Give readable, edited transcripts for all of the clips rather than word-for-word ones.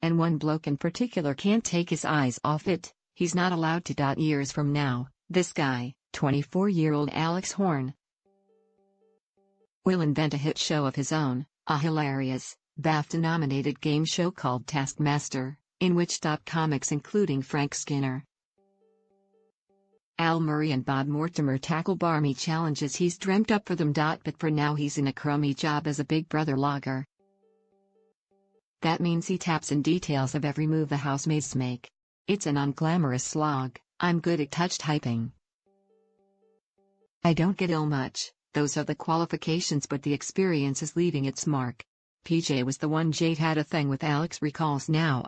and one bloke in particular can't take his eyes off it. He's not allowed to. Years from now, this guy, 24-year-old Alex Horne, will invent a hit show of his own, a hilarious, Bafta-nominated game show called Taskmaster, in which top comics including Frank Skinner, Al Murray and Bob Mortimer tackle barmy challenges he's dreamt up for them. But for now he's in a crummy job as a Big Brother logger. That means he taps in details of every move the housemates make. It's an unglamorous slog. I'm good at touch typing. I don't get ill much, those are the qualifications, but the experience is leaving its mark. PJ was the one Jade had a thing with, Alex recalls now.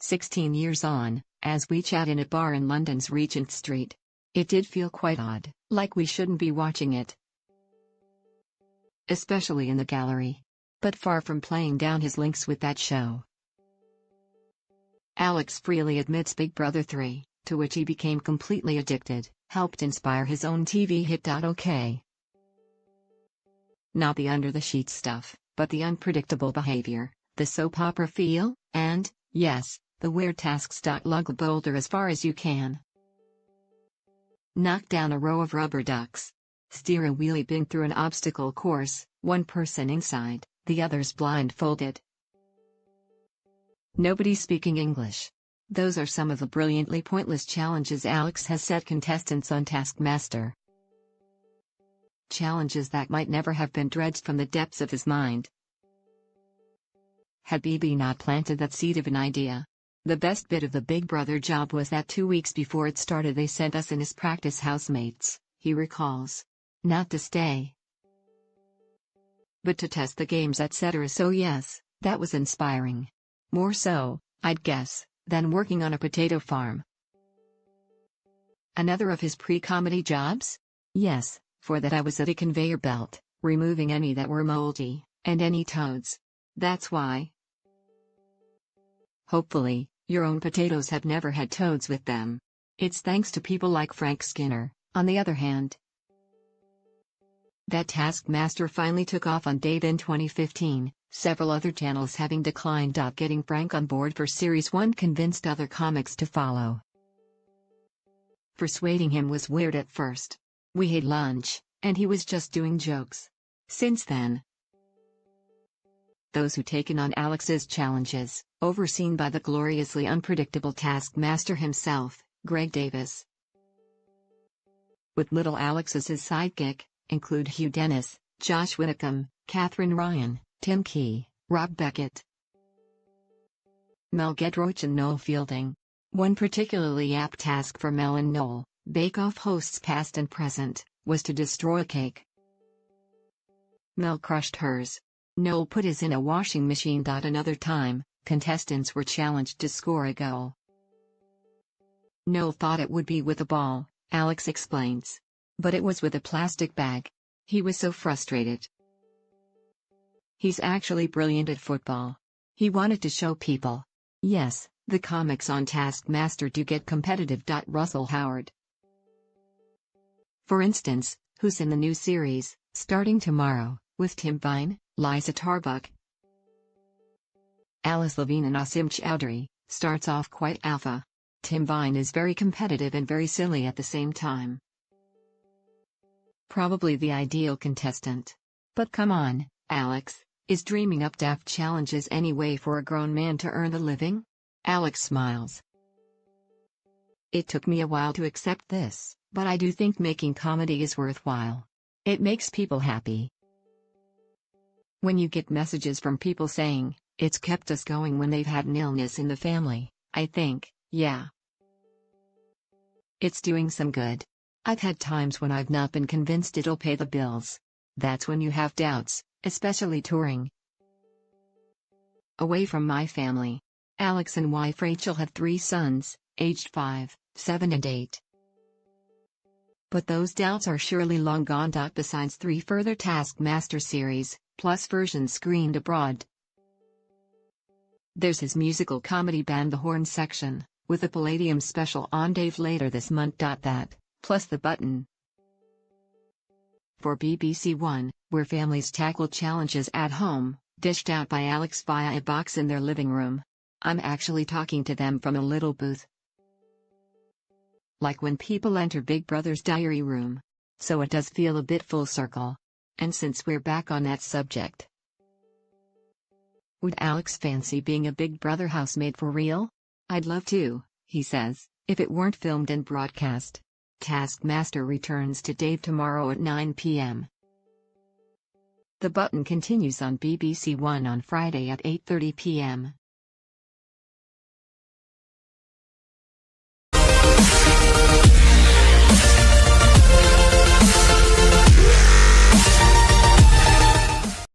16 years on, as we chat in a bar in London's Regent Street. It did feel quite odd, like we shouldn't be watching it, especially in the gallery. But far from playing down his links with that show, Alex freely admits Big Brother 3, to which he became completely addicted, helped inspire his own TV hit. OK. Not the under-the-sheets stuff, but the unpredictable behavior, the soap opera feel, and, yes, the weird tasks. Lug a boulder as far as you can. Knock down a row of rubber ducks. Steer a wheelie bin through an obstacle course, one person inside, the others blindfolded. Nobody speaking English. Those are some of the brilliantly pointless challenges Alex has set contestants on Taskmaster. Challenges that might never have been dredged from the depths of his mind had BB not planted that seed of an idea. The best bit of the Big Brother job was that 2 weeks before it started they sent us in as practice housemates, he recalls. Not to stay, but to test the games, etc. So yes, that was inspiring. More so, I'd guess, than working on a potato farm. Another of his pre-comedy jobs? Yes, for that I was at a conveyor belt, removing any that were moldy, and any toads. That's why. Hopefully, your own potatoes have never had toads with them. It's thanks to people like Frank Skinner, on the other hand, that Taskmaster finally took off on date in 2015, several other channels having declined. Getting Frank on board for Series 1 convinced other comics to follow. Persuading him was weird at first. We had lunch, and he was just doing jokes. Since then, those who taken on Alex's challenges, overseen by the gloriously unpredictable Taskmaster himself, Greg Davis, with little Alex as his sidekick, include Hugh Dennis, Josh Widdicombe, Catherine Ryan, Tim Key, Rob Beckett, Mel Gedroych and Noel Fielding. One particularly apt task for Mel and Noel, Bake-Off hosts past and present, was to destroy a cake. Mel crushed hers. Noel put his in a washing machine. Another time, contestants were challenged to score a goal. Noel thought it would be with a ball, Alex explains. But it was with a plastic bag. He was so frustrated. He's actually brilliant at football. He wanted to show people. Yes, the comics on Taskmaster do get competitive. Russell Howard, for instance, who's in the new series, starting tomorrow, with Tim Vine, Liza Tarbuck, Alice Levine and Asim Chowdhury, starts off quite alpha. Tim Vine is very competitive and very silly at the same time. Probably the ideal contestant. But come on, Alex, is dreaming up daft challenges any way for a grown man to earn a living? Alex smiles. It took me a while to accept this, but I do think making comedy is worthwhile. It makes people happy. When you get messages from people saying, it's kept us going when they've had an illness in the family, I think, yeah, it's doing some good. I've had times when I've not been convinced it'll pay the bills. That's when you have doubts, especially touring away from my family. Alex and wife Rachel have 3 sons, aged 5, 7 and 8. But those doubts are surely long gone. Besides 3 further Taskmaster series, plus versions screened abroad, there's his musical comedy band The Horne Section, with a Palladium special on Dave later this month. That, plus The Button, for BBC One, where families tackle challenges at home, Dished out by Alex via a box in their living room. I'm actually talking to them from a little booth. Like when people enter Big Brother's diary room. So it does feel a bit full circle. And since we're back on that subject, would Alex fancy being a Big Brother housemaid for real? I'd love to, he says, if it weren't filmed and broadcast. Taskmaster returns to Dave tomorrow at 9 p.m. The Button continues on BBC One on Friday at 8:30 p.m.